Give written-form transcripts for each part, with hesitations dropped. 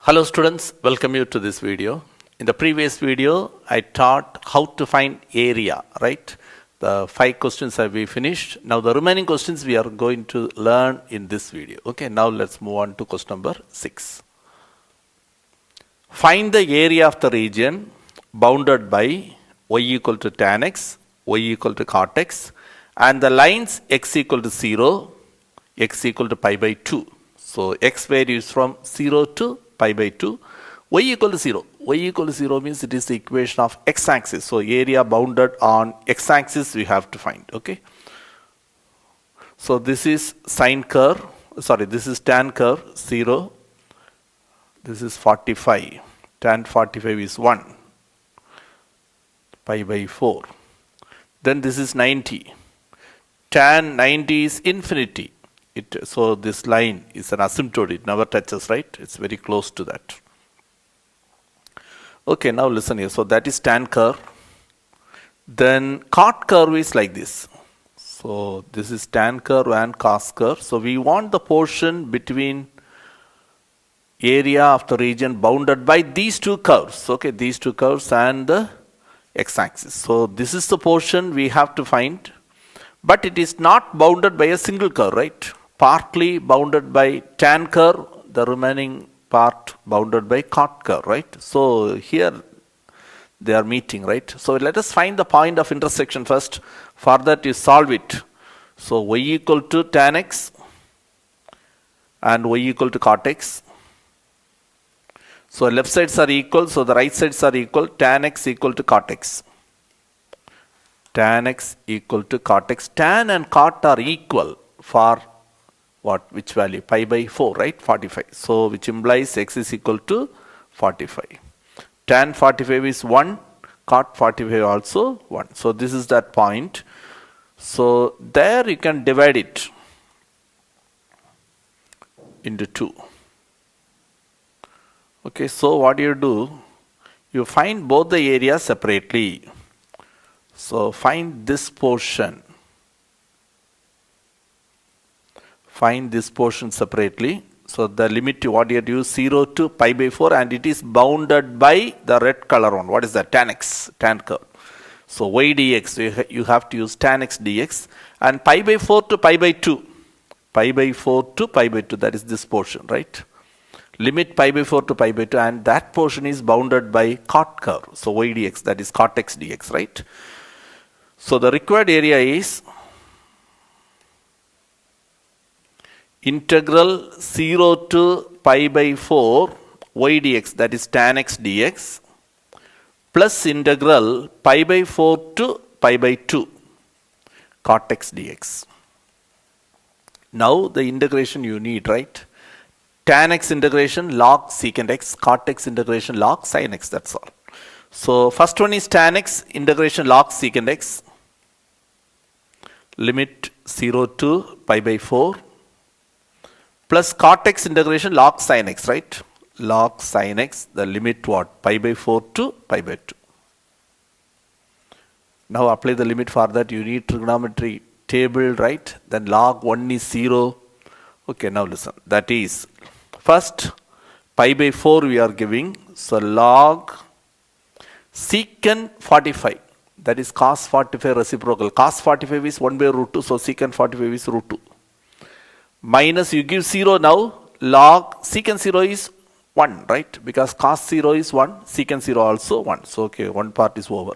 Hello students, welcome you to this video. In the previous video, I taught how to find area, right? The 5 questions have we finished. Now the remaining questions we are going to learn in this video. Okay, now let's move on to question number 6. Find the area of the region bounded by y equal to tan x, y equal to cot x, and the lines x equal to 0, x equal to pi by 2. So x varies from 0 to pi by 2, y equal to 0. Y equal to 0 means it is the equation of x-axis. So area bounded on x-axis we have to find. Okay. So this is sine curve. This is tan curve 0. This is 45. Tan 45 is 1. Pi by 4. Then this is 90. Tan 90 is infinity. So this line is an asymptote, it never touches, right? It's very close to that. Okay, now listen here. So that is tan curve. Then cot curve is like this. So this is tan curve and cos curve. So we want the portion between area of the region bounded by these two curves. Okay, these two curves and the x-axis. So this is the portion we have to find. But it is not bounded by a single curve, right? Partly bounded by tan curve, the remaining part bounded by cot curve, right? So here they are meeting, right? So let us find the point of intersection first. For that you solve it. So y equal to tan x and y equal to cot x. So left sides are equal, so the right sides are equal. Tan x equal to cot x. Tan x equal to cot x. Tan and cot are equal for what? Which value? Pi by 4, right? 45. So which implies x is equal to 45. Tan 45 is 1. Cot 45 also 1. So this is that point. So there you can divide it into 2. Okay, so what do? You find both the areas separately. So find this portion. Find this portion separately. So the limit what you use 0 to pi by 4 and it is bounded by the red color one. What is that? Tan x, tan curve. So y dx, you have to use tan x dx and pi by 4 to pi by 2. Pi by 4 to pi by 2, that is this portion, right? Limit pi by 4 to pi by 2 and that portion is bounded by cot curve. So y dx, that is cot x dx, right? So the required area is integral 0 to pi by 4 y dx, that is tan x dx, plus integral pi by 4 to pi by 2 cot x dx. Now the integration you need, right? Tan x integration log secant x, cot x integration log sin x, that's all. So first one is tan x integration log secant x, limit 0 to pi by 4, plus cot x integration log sin x, right? Log sin x, the limit what? Pi by 4 to pi by 2. Now apply the limit. For that you need trigonometry table, right? Then log 1 is 0. Okay, now listen. That is, first pi by 4 we are giving. So log secant 45. That is cos 45 reciprocal. Cos 45 is 1 by root 2. So secant 45 is root 2. Minus you give 0 now. Log secant 0 is 1, right? Because cos 0 is 1. Secant 0 also 1. So okay, one part is over.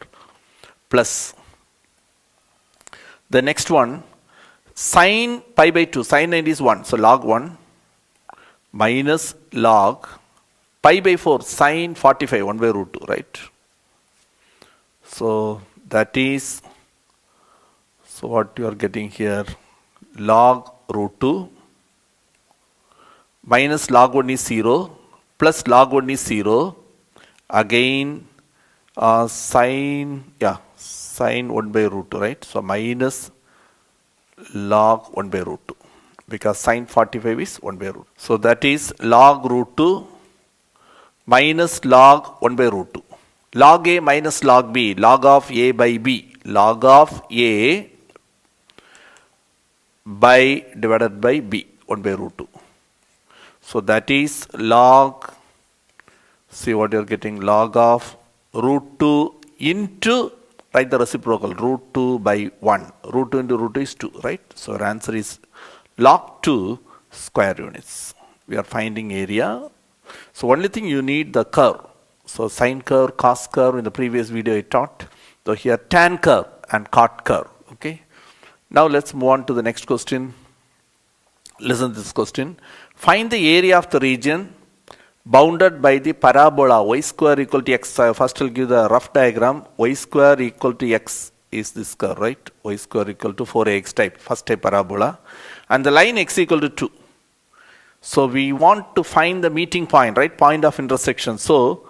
Plus. The next one. Sin pi by 2. Sin 9 is 1. So log 1. Minus log pi by 4. Sin 45. 1 by root 2, right? So that is, so what you are getting here, log root 2 minus log 1 is 0 plus log 1 is 0, again sin 1 by root 2, right? So minus log 1 by root 2 because sin 45 is 1 by root 2. So that is log root 2 minus log 1 by root 2. Log a minus log b, log of a by b, log of a by divided by b, 1 by root 2. So that is log See what you're getting, log of root 2 into, write the reciprocal, root 2 by 1. Root 2 into root 2 is 2, right? So our answer is log 2 square units. We are finding area. So only thing you need the curve. So sine curve, cos curve in the previous video I taught. So here tan curve and cot curve, okay? Now let's move on to the next question. Listen to this question. Find the area of the region bounded by the parabola y square equal to x. First I'll give the rough diagram. Y square equal to x is this curve, right? Y square equal to 4ax type, first type parabola. And the line x equal to 2. So we want to find the meeting point, right? Point of intersection. So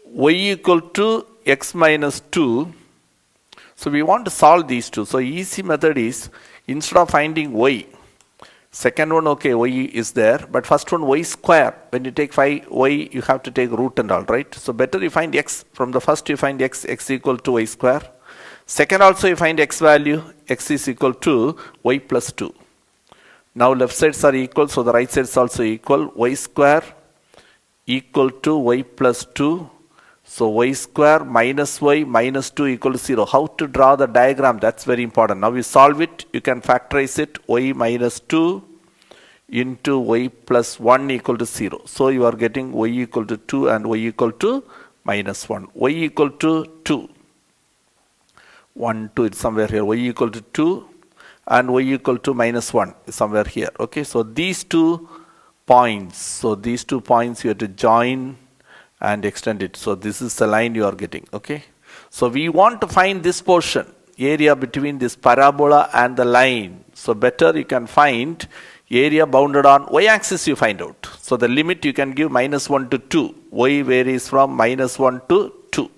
y equal to x minus 2. So we want to solve these two. So easy method is, instead of finding y, second one, okay, y is there, but first one y square. When you take 5y, you have to take root and all, right? So better you find x. From the first you find x equal to y square. Second also you find x value, x is equal to y plus 2. Now left sides are equal, so the right sides also equal. Y square equal to y plus 2. So y square minus y minus 2 equal to 0. How to draw the diagram? That's very important. Now you solve it. You can factorize it. Y minus 2 into y plus 1 equal to 0. So you are getting y equal to 2 and y equal to minus 1. Y equal to 2. 1, 2 is somewhere here. Y equal to 2 and y equal to minus 1 is somewhere here. Okay, so these 2 points. So these 2 points you have to join and extend it. So this is the line you are getting, okay? So we want to find this portion, area between this parabola and the line. So better you can find area bounded on y-axis you find out. So the limit you can give minus 1 to 2. Y varies from minus 1 to 2.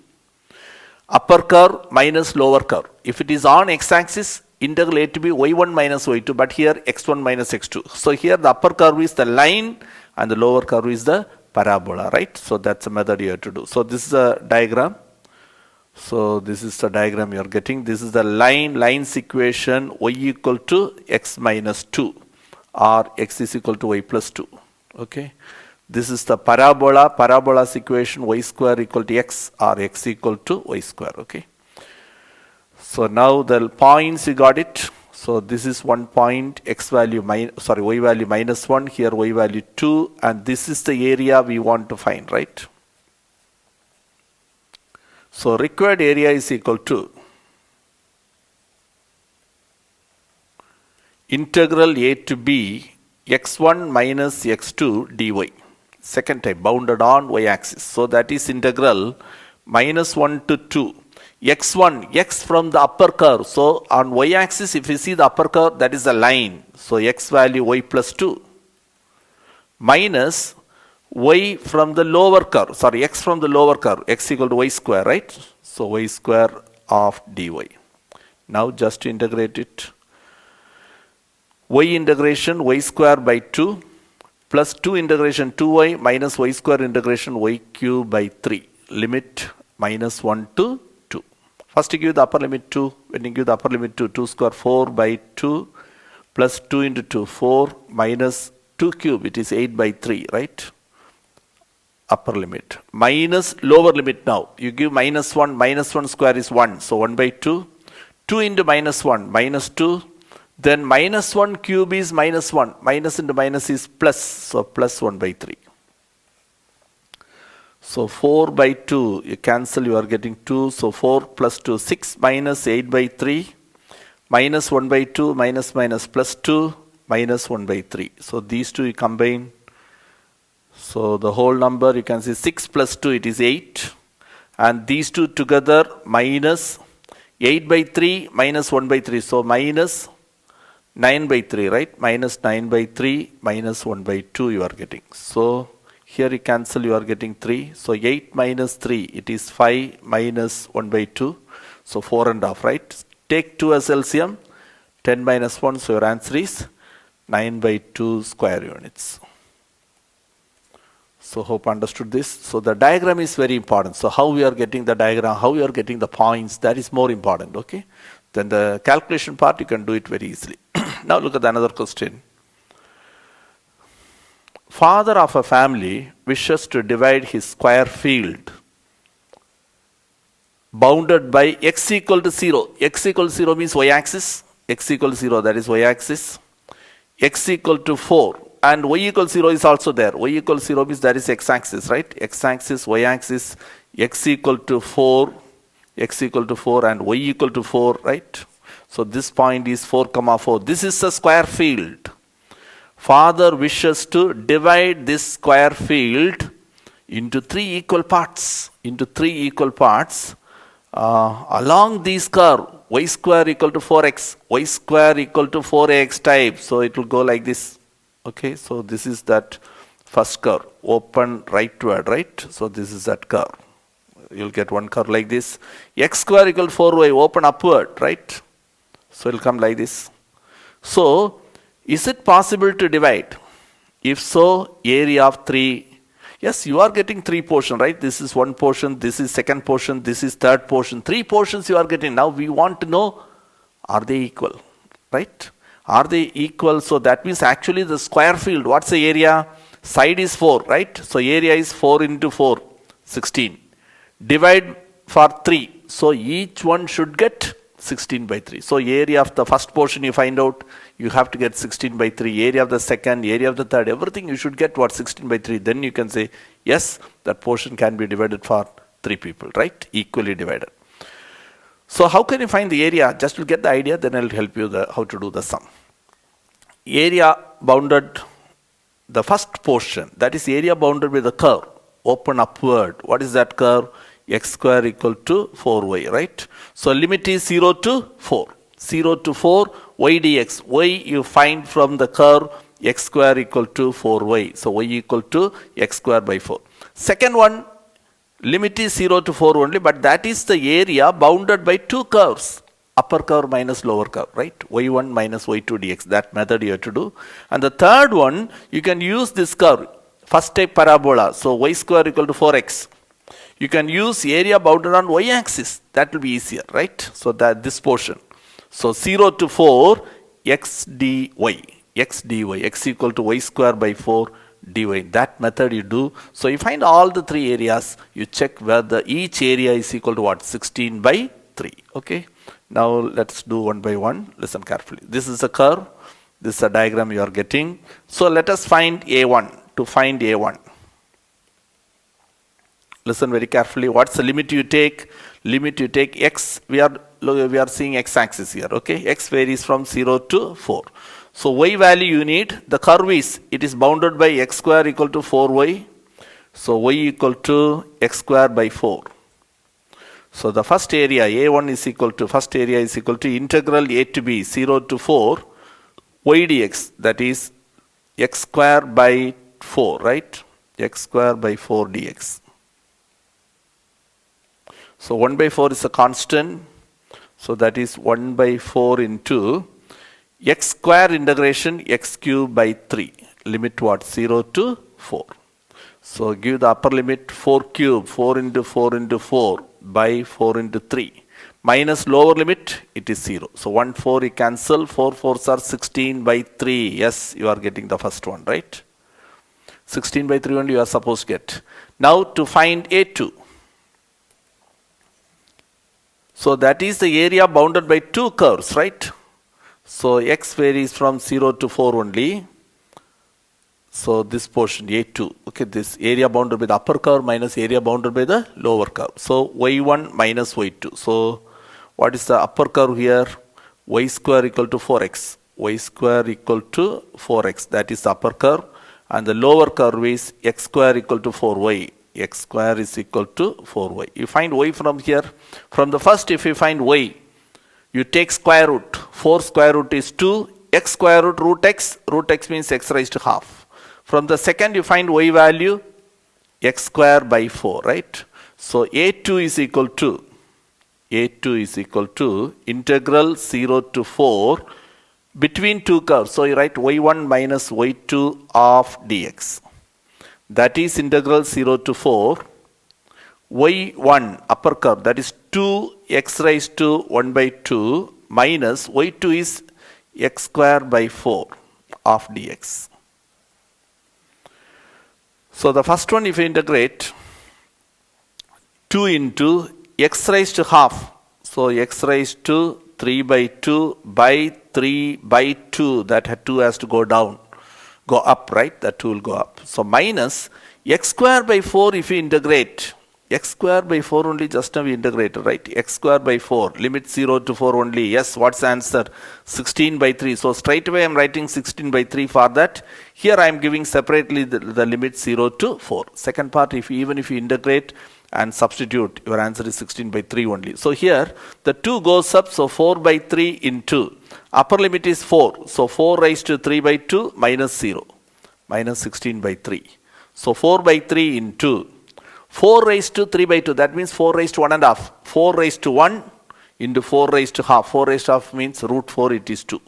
Upper curve minus lower curve. If it is on x-axis, integral a to b y1 minus y2, but here x1 minus x2. So here the upper curve is the line and the lower curve is the parabola, right? So that's a method you have to do. So this is a diagram. So this is the diagram you are getting. This is the lines equation, y equal to x minus 2 or x is equal to y plus 2. Okay. This is the parabola's equation, y square equal to x or x equal to y square. Okay. So now the points you got it. So this is 1 point, x value y value minus 1, here y value 2, and this is the area we want to find, right? So required area is equal to integral a to b x1 minus x2 dy. Second type, bounded on y-axis. So that is integral minus 1 to 2. x1, x from the upper curve. So on y-axis, if you see the upper curve, that is the line. So x value y plus 2 minus y from the lower curve. Sorry, x from the lower curve. X equal to y square, right? So y square of dy. Now just to integrate it. Y integration y square by 2 plus 2 integration 2y minus y square integration y cube by 3. Limit minus 1 to first you give the upper limit 2. When you give the upper limit 2, 2 square 4 by 2 plus 2 into 2, 4 minus 2 cube, it is 8 by 3, right? Upper limit. Minus lower limit now. You give minus 1 square is 1. So 1 by 2. 2 into minus 1, minus 2. Then minus 1 cube is minus 1. Minus into minus is plus. So plus 1 by 3. So 4 by 2, you cancel, you are getting 2. So 4 plus 2, 6 minus 8 by 3, minus 1 by 2, minus plus 2, minus 1 by 3. So these two you combine. So the whole number you can see 6 plus 2, it is 8. And these two together minus 8 by 3, minus 1 by 3. So minus 9 by 3, right? Minus 9 by 3, minus 1 by 2 you are getting. So here you cancel, you are getting 3. So 8 minus 3, it is 5 minus 1 by 2. So 4.5, right? Take 2 as LCM, 10 minus 1. So your answer is 9 by 2 square units. So hope understood this. So the diagram is very important. So how we are getting the diagram, how we are getting the points, that is more important, okay? Then the calculation part, you can do it very easily. Now look at another question. Father of a family wishes to divide his square field bounded by x equal to 0. X equal to 0 means y-axis. X equal to 0, that is y-axis. X equal to 4. And y equal to 0 is also there. Y equal to 0 means that is x-axis, right? X-axis, y-axis, x equal to 4, x equal to 4 and y equal to 4, right? So this point is 4, 4. This is a square field. Father wishes to divide this square field into 3 equal parts. Along this curve, y square equal to 4x, y square equal to 4ax type. So it will go like this. Okay, so this is that first curve, open rightward, right? So this is that curve. You'll get one curve like this. X square equal to 4y, open upward, right? So it will come like this. So, is it possible to divide? If so, area of 3. Yes, you are getting 3 portions, right? This is one portion, this is second portion, this is third portion. 3 portions you are getting. Now we want to know, are they equal, right? Are they equal? So that means actually the square field, what's the area? Side is 4, right? So area is 4 into 4, 16. Divide for 3. So each one should get 16 by 3. So area of the first portion you find out, you have to get 16 by 3. Area of the second, area of the third, everything you should get what 16 by 3. Then you can say, yes, that portion can be divided for 3 people, right? Equally divided. So how can you find the area? Just to get the idea, then I'll help you how to do the sum. Area bounded, the first portion, that is area bounded with the curve, open upward. What is that curve? X square equal to 4y, right? So limit is 0 to 4. 0 to 4, y dx. Y you find from the curve x square equal to 4y. So y equal to x square by 4. Second one, limit is 0 to 4 only, but that is the area bounded by 2 curves. Upper curve minus lower curve, right? y1 minus y2 dx. That method you have to do. And the third one, you can use this curve. First type parabola. So y square equal to 4x. You can use area bounded on y-axis. That will be easier, right? So that this portion. So 0 to 4, x dy, x equal to y square by 4 dy. That method you do. So you find all the 3 areas. You check whether each area is equal to what? 16 by 3. Okay. Now let's do one by one. Listen carefully. This is a curve. This is a diagram you are getting. So let us find A1. To find A1. Listen very carefully. What's the limit you take? Limit you take x. We are seeing x-axis here. Okay, x varies from 0 to 4. So y value you need. The curve is, it is bounded by x square equal to 4y. So y equal to x square by 4. So the first area A1 is equal to, first area is equal to integral a to b 0 to 4 y dx. That is x square by 4, right? X square by 4 dx. So 1 by 4 is a constant. So that is 1 by 4 into x square integration x cube by 3. Limit what? 0 to 4. So give the upper limit 4 cube, 4 into 4 into 4 by 4 into 3. Minus lower limit, it is 0. So 1 4 you cancel, 4 4s are 16 by 3. Yes, you are getting the first one, right? 16 by 3 only you are supposed to get. Now to find A2. So that is the area bounded by 2 curves, right? So x varies from 0 to 4 only. So this portion A2, okay, this area bounded by the upper curve minus area bounded by the lower curve. So y1 minus y2. So what is the upper curve here? Y square equal to 4x. Y square equal to 4x. That is the upper curve. And the lower curve is x square equal to 4y. X square is equal to 4y. You find y from here. From the first, if you find y, you take square root. 4 square root is 2. X square root, root x. Root x means x raised to half. From the second, you find y value, x square by 4, right? So A2 is equal to, integral 0 to 4 between 2 curves. So you write y1 minus y2 of dx. That is integral 0 to 4. y1 upper curve, that is 2x raised to 1 by 2 minus y2 is x square by 4 of dx. So the first one, if you integrate 2 into x raised to half. So x raised to 3 by 2 by 3 by 2. That 2 has to go down, go up, right? That 2 will go up. So minus x square by 4 if you integrate. X square by 4 only, just now we integrated, right? X square by 4, limit 0 to 4 only. Yes, what's the answer? 16 by 3. So straight away I am writing 16 by 3 for that. Here I am giving separately the limit 0 to 4. Second part, even if you integrate and substitute, your answer is 16 by 3 only. So here the 2 goes up, so 4 by 3 into upper limit is 4. So 4 raised to 3 by 2 minus 0, minus 16 by 3. So 4 by 3 into 4 raised to 3 by 2, that means 4 raised to 1 and a half. 4 raised to 1 into 4 raised to half. 4 raised to half means root 4, it is 2.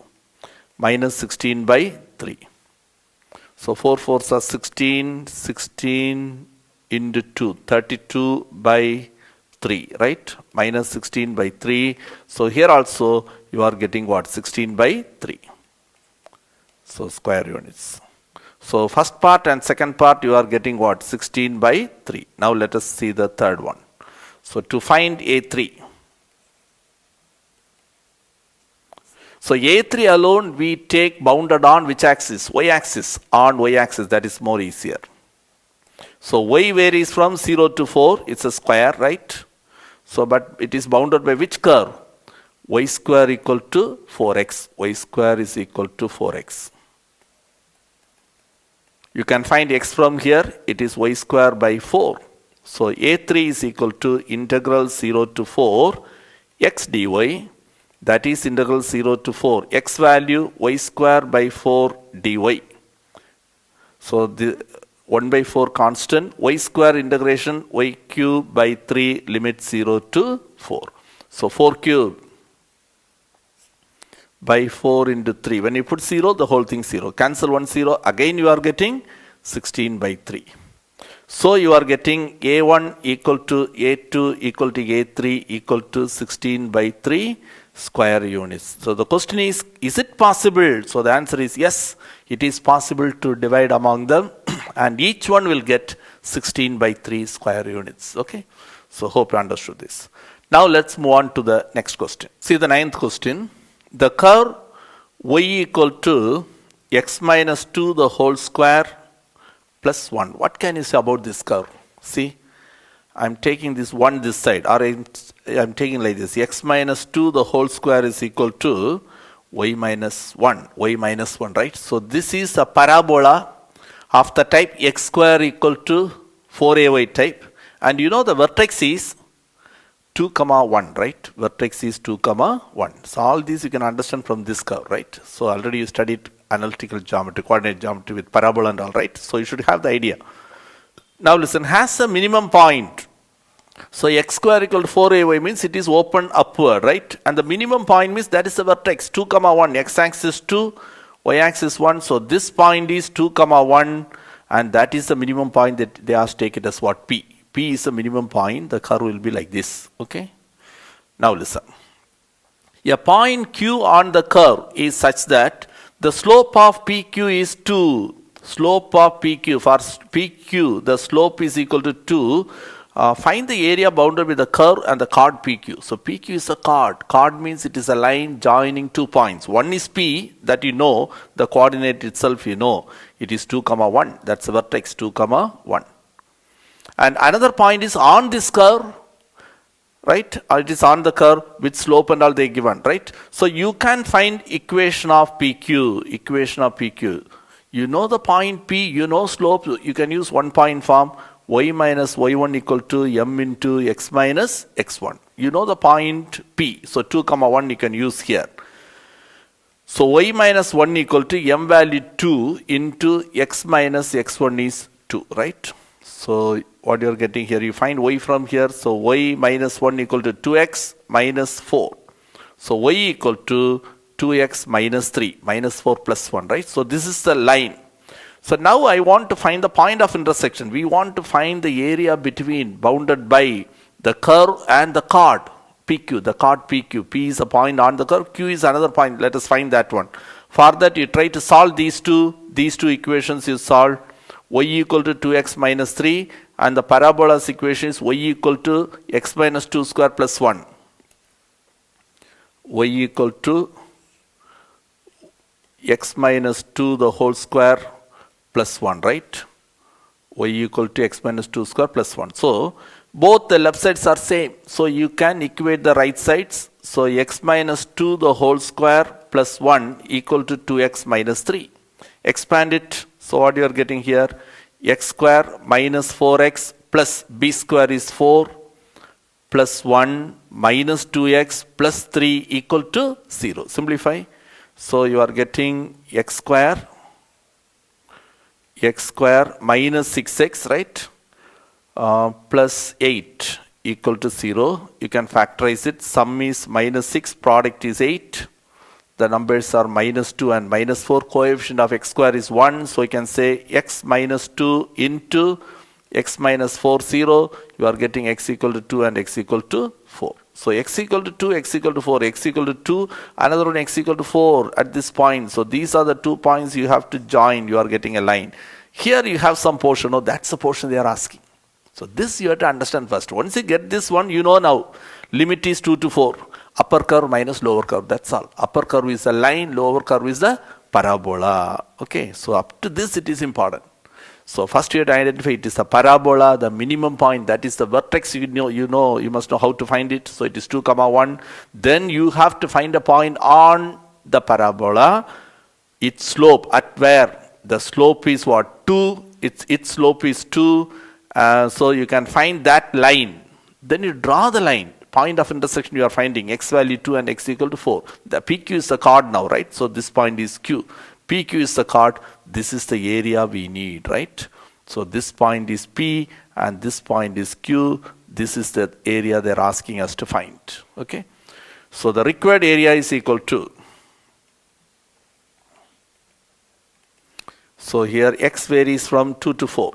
Minus 16 by 3. So 4 4s are 16, 16 into 2, 32 by 3, right? Minus 16 by 3. So here also you are getting what? 16 by 3. So square units. So first part and second part you are getting what? 16 by 3. Now let us see the third one. So to find A3. So A3 alone we take bounded on which axis? Y axis. On Y axis, that is more easier. So y varies from 0 to 4. It's a square, right? So but it is bounded by which curve? Y square equal to 4x. Y square is equal to 4x. You can find x from here. It is y square by 4. So A3 is equal to integral 0 to 4 x dy. That is integral 0 to 4 x value y square by 4 dy. So the 1 by 4 constant, y square integration y cube by 3 limit 0 to 4. So 4 cube by 4 into 3. When you put 0, the whole thing 0. Cancel 1 0. Again you are getting 16 by 3. So you are getting A1 equal to A2 equal to A3 equal to 16 by 3 square units. So the question is it possible? So the answer is yes, it is possible to divide among them and each one will get 16 by 3 square units. Okay. So hope you understood this. Now let's move on to the next question. See the ninth question. The curve y equal to x minus 2 the whole square plus 1. What can you say about this curve? See, I am taking this 1 this side, or I am taking like this. X minus 2 the whole square is equal to y minus 1. Y minus 1, right? So this is a parabola of the type x square equal to 4ay type. And you know the vertex is 2, 1, right? Vertex is 2, 1. So all these you can understand from this curve, right? So already you studied analytical geometry, coordinate geometry with parabola and all, right? So you should have the idea. Now listen, has a minimum point. So x square equal to 4ay means it is open upward, right? And the minimum point means that is the vertex 2, 1. X axis 2, y axis 1. So this point is 2, 1, and that is the minimum point that they are taken as what? P. P is the minimum point. The curve will be like this. Okay. Now listen. A point Q on the curve is such that the slope of PQ is 2. Slope of PQ, for PQ, the slope is equal to 2. Find the area bounded with the curve and the chord PQ. So PQ is a chord. Chord means it is a line joining 2 points. One is P, that you know, the coordinate itself you know. It is 2, 1. That's the vertex 2, 1. And another point is on this curve, right? Or it is on the curve with slope and all they given, right? So you can find equation of PQ. Equation of PQ. You know the point P, you know slope, you can use one point form. Y minus y1 equal to m into x minus x1. You know the point P. So 2, 1 you can use here. So y minus 1 equal to m value 2 into x minus x1 is 2, right? So what you are getting here, you find y from here. So y minus 1 equal to 2x minus 4. So y equal to 2x minus 3, minus 4 plus 1, right? So this is the line. So now I want to find the point of intersection. We want to find the area between bounded by the curve and the chord PQ, the chord PQ. P is a point on the curve, Q is another point. Let us find that one. For that you try to solve these two equations you solve. y equal to 2x minus 3, and the parabola's equation is y equal to x minus 2 square plus 1. Y equal to x minus 2 the whole square plus 1, right? Y equal to x minus 2 square plus 1. So, both the left sides are same. So, you can equate the right sides. So, x minus 2 the whole square plus 1 equal to 2x minus 3. Expand it. So, what you are getting here? X square minus 4x plus b square is 4 plus 1 minus 2x plus 3 equal to 0. Simplify. So, you are getting x square minus 6x, right? Plus 8 equal to 0. You can factorize it. Sum is minus 6, product is 8. The numbers are minus 2 and minus 4. Coefficient of x square is 1. So you can say x minus 2 into x minus 4, 0. You are getting x equal to 2 and x equal to 4. So x equal to 2, x equal to 4, x equal to 2, another one x equal to 4 at this point. So these are the 2 points you have to join. You are getting a line. Here you have some portion. Oh, that's the portion they are asking. So this you have to understand first. Once you get this one, you know now. Limit is 2 to 4. Upper curve minus lower curve. That's all. Upper curve is a line. Lower curve is the parabola. Okay. So up to this it is important. So first you have to identify it is a parabola, the minimum point, that is the vertex. You must know how to find it. So it is 2, 1. Then you have to find a point on the parabola. Its slope at where the slope is what? 2. Its slope is 2. So you can find that line. Then you draw the line. Point of intersection you are finding x value 2 and x equal to 4. The PQ is the chord now, right? So this point is Q. PQ is the chord. This is the area we need, right? So this point is P and this point is Q. This is the area they're asking us to find. Okay. So the required area is equal to. So here x varies from 2 to 4.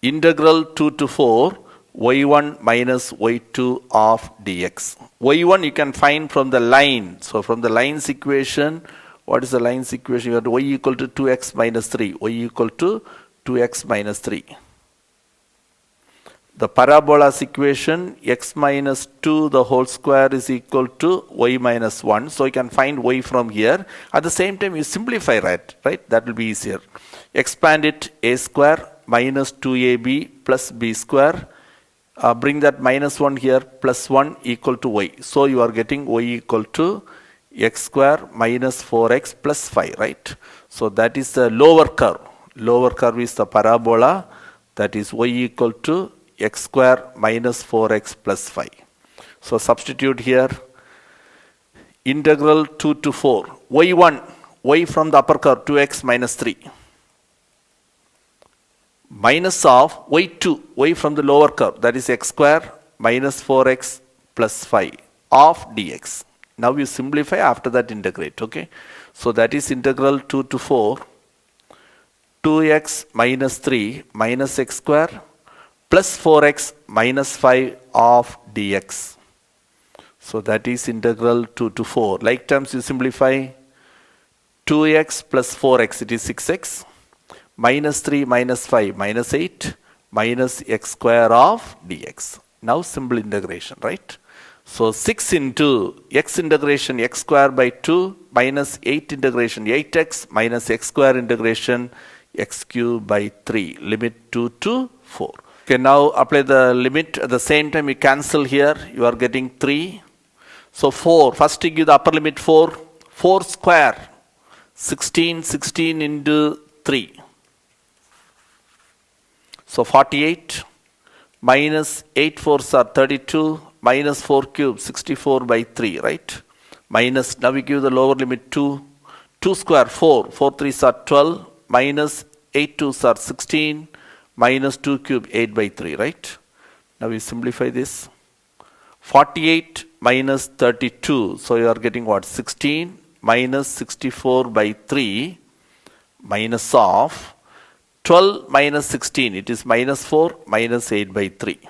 Integral 2 to 4 y1 minus y2 of dx. y1 you can find from the line. So from the line's equation, what is the line's equation? You have y equal to 2x minus 3. Y equal to 2x minus 3. The parabola's equation, x minus 2 the whole square is equal to y minus 1. So you can find y from here. At the same time, you simplify, right? That will be easier. Expand it, a square minus 2ab plus b square. Bring that minus 1 here, plus 1 equal to y. So you are getting y equal to x square minus 4x plus 5, right? So that is the lower curve. Lower curve is the parabola. That is y equal to x square minus 4x plus 5. So substitute here. Integral 2 to 4. y1, y from the upper curve, 2x minus 3. Minus of y2, y from the lower curve, that is x square minus 4x plus 5 of dx. Now you simplify, after that integrate, okay? So that is integral 2 to 4, 2x minus 3 minus x square plus 4x minus 5 of dx. So that is integral 2 to 4. Like terms you simplify, 2x plus 4x, it is 6x, minus 3 minus 5 minus 8 minus x square of dx. Now simple integration, right? So 6 into x integration x square by 2 minus 8 integration 8x minus x square integration x cube by 3. Limit 2 to 4. Okay, now apply the limit. At the same time you cancel here. You are getting 3. So 4. First you give the upper limit 4. 4 square. 16. 16 into 3. So 48. Minus 8 fours are 32. Minus 4 cube, 64 by 3, right? Minus, now we give the lower limit 2. 2 square, 4. 4 3s are 12. Minus 8 2s are 16. Minus 2 cube, 8 by 3, right? Now we simplify this. 48 minus 32. So you are getting what? 16 minus 64 by 3 minus of 12 minus 16. It is minus 4 minus 8 by 3.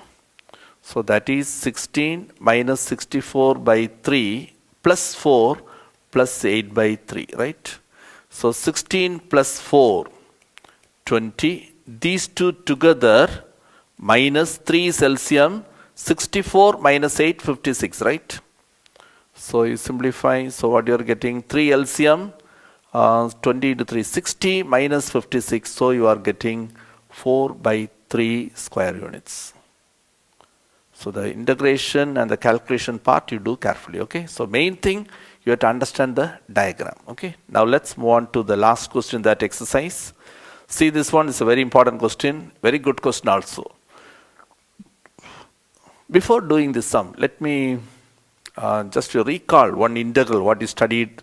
So that is 16 minus 64 by 3 plus 4 plus 8 by 3, right? So 16 plus 4, 20. These two together, minus 3 is LCM, 64 minus 8, 56, right? So you simplify, so what you are getting, 3 LCM, 20 into 3, 60 minus 56, so you are getting 4 by 3 square units. So the integration and the calculation part you do carefully, okay? So main thing, you have to understand the diagram, okay? Now let's move on to the last question, that exercise. See, this one is a very important question, very good question also. Before doing this sum, let me just recall one integral, what you studied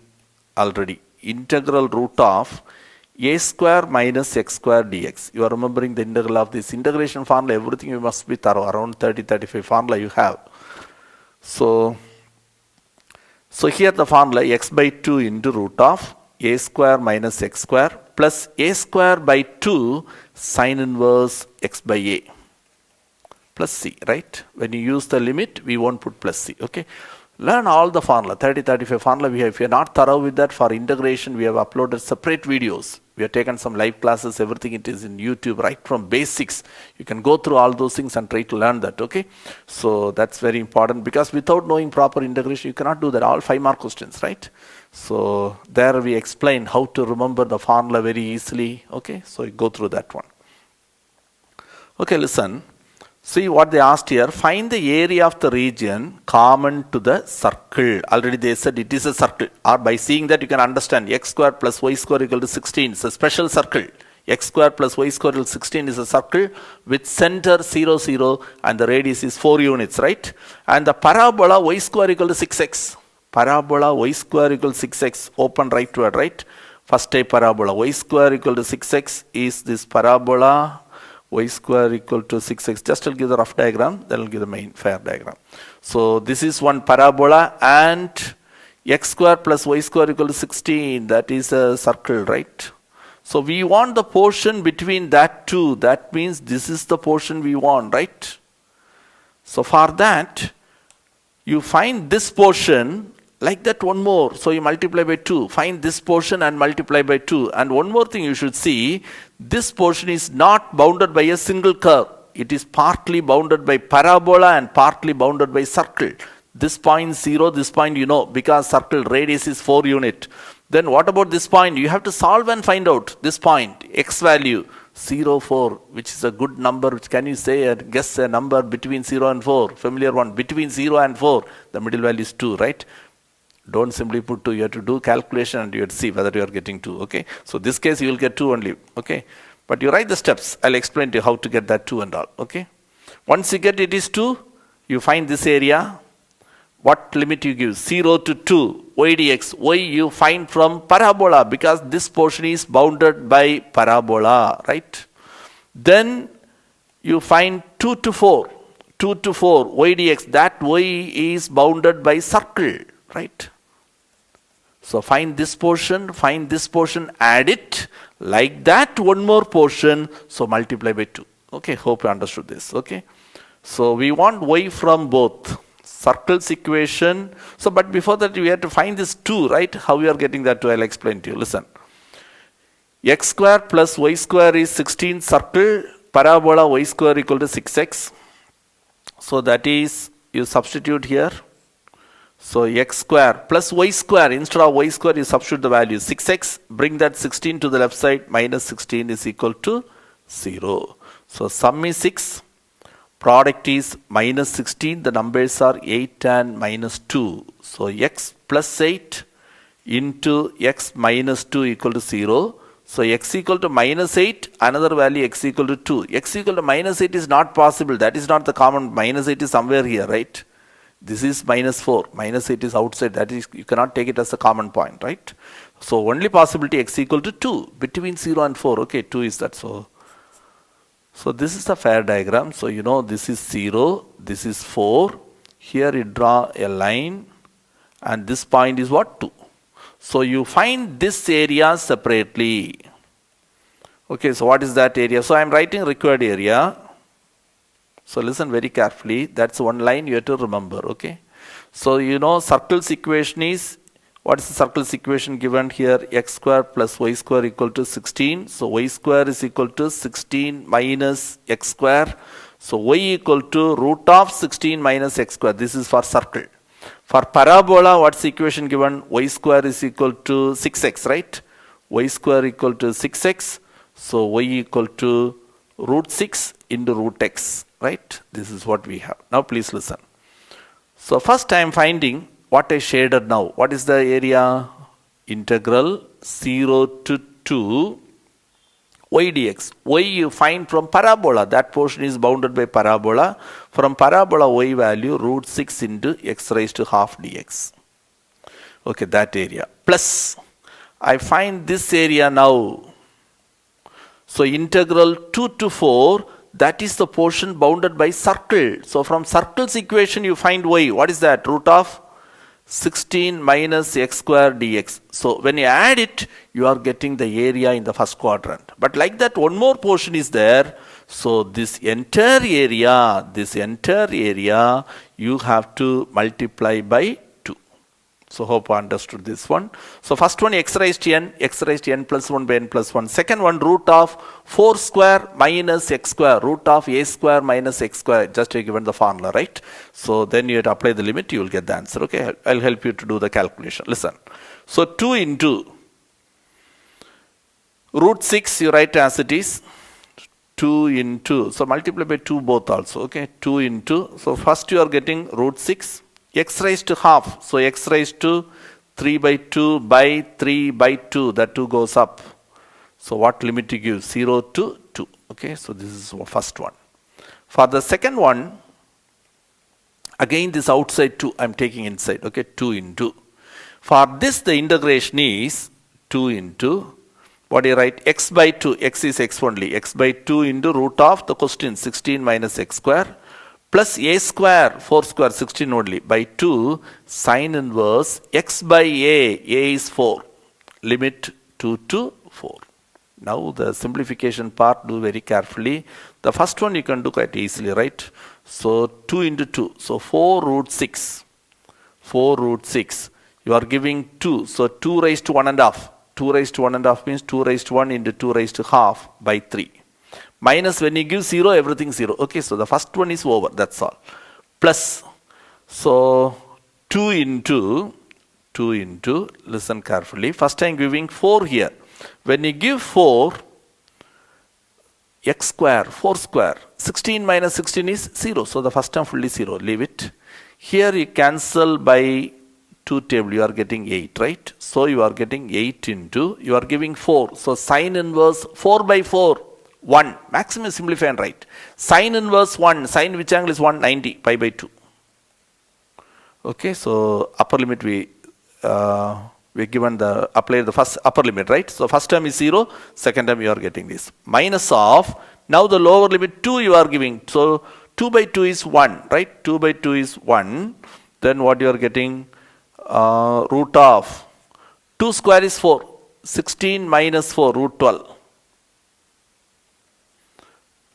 already. Integral root of a square minus x square dx. You are remembering the integral of this integration formula, everything you must be thorough, around 30-35 formula you have. So here the formula x by 2 into root of a square minus x square plus a square by 2 sine inverse x by a plus c, right? When you use the limit, we won't put plus c, okay? Learn all the formula, 30-35 formula we have. If you are not thorough with that, for integration, we have uploaded separate videos. We have taken some live classes, everything it is in YouTube, right from basics. You can go through all those things and try to learn that, okay? So that's very important, because without knowing proper integration, you cannot do that, all 5-mark questions, right? So there we explain how to remember the formula very easily, okay? So you go through that one. Okay, listen. See what they asked here. Find the area of the region common to the circle. Already they said it is a circle. Or by seeing that you can understand x square plus y square equal to 16. It's a special circle. X square plus y square equal to 16 is a circle with center 0, 0 and the radius is 4 units, right? And the parabola y square equal to 6x. Parabola y square equal to 6x. Open right to it, right? First type parabola y square equal to 6x is this parabola y square equal to 6x. Just I'll give the rough diagram, then I'll give the main fair diagram. So this is one parabola, and x square plus y square equal to 16, that is a circle, right? So we want the portion between that two. That means this is the portion we want, right? So for that, you find this portion, like that one more. So you multiply by 2. Find this portion and multiply by 2. And one more thing you should see, this portion is not bounded by a single curve. It is partly bounded by parabola and partly bounded by circle. This point 0, this point you know, because circle radius is 4 unit. Then what about this point? You have to solve and find out this point, x value 0, 4, which is a good number. Which can you say, guess a number between 0 and 4? Familiar one, between 0 and 4, the middle value is 2, right? Don't simply put 2, you have to do calculation and you have to see whether you are getting 2, okay? So this case you will get 2 only, okay? But you write the steps, I'll explain to you how to get that 2 and all, okay? Once you get it is 2, you find this area, what limit you give? 0 to 2, y dx, y you find from parabola, because this portion is bounded by parabola, right? Then you find 2 to 4, y dx, that y is bounded by circle, right? So find this portion, add it, like that one more portion, so multiply by 2. Okay, hope you understood this, okay? So we want y from both circles equation. So but before that we have to find this 2, right? How we are getting that 2, I'll explain to you. Listen. X square plus y square is 16 circle, parabola y square equal to 6x. So that is, you substitute here. So x square plus y square, instead of y square you substitute the value 6x, bring that 16 to the left side, minus 16 is equal to 0. So sum is 6, product is minus 16, the numbers are 8 and minus 2. So x plus 8 into x minus 2 equal to 0. So x equal to minus 8, another value x equal to 2. X equal to minus 8 is not possible, that is not the common, minus 8 is somewhere here, right? This is minus 4, minus 8 is outside, that is, you cannot take it as a common point, right? So only possibility x equal to 2, between 0 and 4, okay, 2 is that. So this is the fair diagram. So you know this is 0, this is 4, here you draw a line, and this point is what? 2. So you find this area separately. Okay, so what is that area? So I am writing required area. So listen very carefully, that's one line you have to remember, okay? So you know circle's equation is What is the circle's equation given here? X square plus y square equal to 16. So y square is equal to 16 minus x square. So y equal to root of 16 minus x square. This is for circle. For parabola, what's the equation given? Y square is equal to 6x, right? Y square equal to 6x. So y equal to root 6 into root x, right? This is what we have. Now please listen. So first I am finding what I shaded now. What is the area? Integral 0 to 2 y dx. Y you find from parabola. That portion is bounded by parabola. From parabola y value root 6 into x raised to half dx. Okay, that area. Plus, I find this area now. So integral 2 to 4, that is the portion bounded by circle. So from circle's equation you find y. What is that? Root of 16 minus x square dx. So when you add it, you are getting the area in the first quadrant. But like that, one more portion is there. So this entire area, you have to multiply by 2. So hope I understood this one. So first one x raised to n plus 1 by n plus 1. Second one root of 4 square minus x square, root of a square minus x square. Just given the formula, right? So then you have to apply the limit, you will get the answer. Okay, I'll help you to do the calculation. Listen. So 2 into root 6, you write as it is. 2 into, so multiply by 2 both also. Okay, 2 into, so first you are getting root 6. X raised to half, so x raised to 3 by 2 by 3 by 2, that 2 goes up. So what limit you give? 0 to 2. Okay, so this is the first one. For the second one, again this outside 2 I am taking inside. Okay, 2 into. For this the integration is 2 into, what do you write? X by 2, x is x only. X by 2 into root of the question 16 minus x square. Plus a square, 4 square, 16 only, by 2 sine inverse x by a is 4, limit 2 to 4. Now the simplification part, do very carefully. The first one you can do quite easily, right? So 2 into 2, so 4 root 6, you are giving 2, so 2 raised to 1 and half. 2 raised to 1 and half means 2 raised to 1 into 2 raised to half by 3. Minus when you give 0, everything 0. Okay, so the first one is over, that's all. Plus, so 2 into, listen carefully. First I am giving 4 here. When you give 4, x square, 4 square, 16 minus 16 is 0. So the first term fully 0, leave it. Here you cancel by 2 table, you are getting 8, right? So you are getting 8 into, you are giving 4. So sine inverse 4 by 4. 1, maximum simplify and write. Sine inverse 1, sine which angle is 190, pi by 2. Okay, so upper limit we given the, apply the first upper limit, right? So first term is 0, second term you are getting this. Minus of, now the lower limit 2 you are giving. So 2 by 2 is 1, right? 2 by 2 is 1. Then what you are getting? Root of 2 square is 4. 16 minus 4, root 12.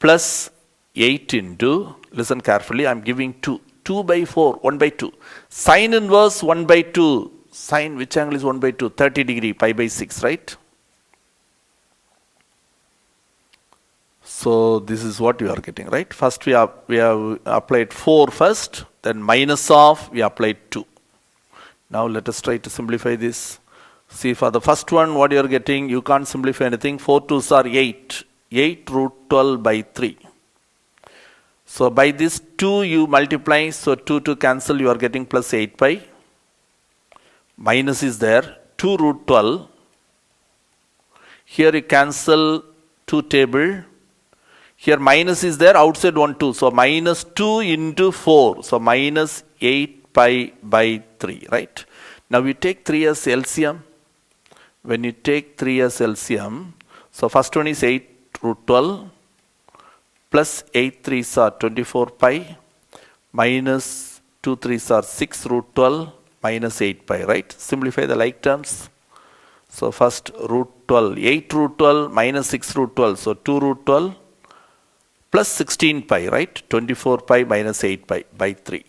Plus 8 into, listen carefully, I am giving 2. 2 by 4, 1 by 2. Sine inverse 1 by 2. Sine which angle is 1 by 2? 30 degree, pi by 6, right? So this is what you are getting, right? First we have applied 4 first, then minus of, we applied 2. Now let us try to simplify this. See, for the first one, what you are getting, you can't simplify anything. 4 2s are 8. 8 root 12 by 3. So by this 2 you multiply, so 2 to cancel, you are getting plus 8 pi. Minus is there, 2 root 12. Here you cancel 2 table. Here minus is there, outside 1 2. So minus 2 into 4. So minus 8 pi by 3, right? Now we take 3 as LCM. When you take 3 as LCM, so first one is 8 root 12 plus 8 3s are 24 pi minus 2 3s are 6 root 12 minus 8 pi, right? Simplify the like terms. So first root 12, 8 root 12 minus 6 root 12. So 2 root 12 plus 16 pi, right? 24 pi minus 8 pi by 3.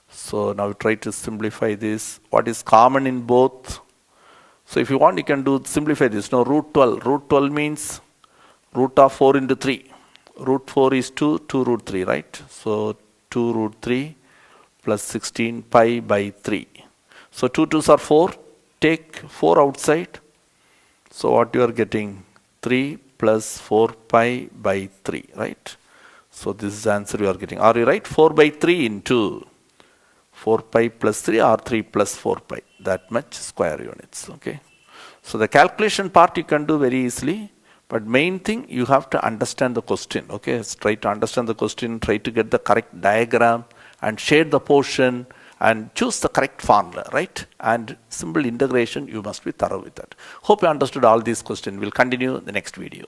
So now try to simplify this. What is common in both? So if you want, you can simplify this. Now root 12. Root 12 means root of 4 into 3. Root 4 is 2, 2 root 3, right? So 2 root 3 plus 16 pi by 3. So 2 2s are 4. Take 4 outside. So what you are getting? 3 plus 4 pi by 3, right? So this is the answer you are getting. Are you right? 4 by 3 into 4 pi plus 3 or 3 plus 4 pi. That much square units, okay? So the calculation part you can do very easily. But main thing, you have to understand the question, okay? Try to understand the question, try to get the correct diagram and shade the portion and choose the correct formula, right? And simple integration, you must be thorough with that. Hope you understood all these questions. We'll continue in the next video.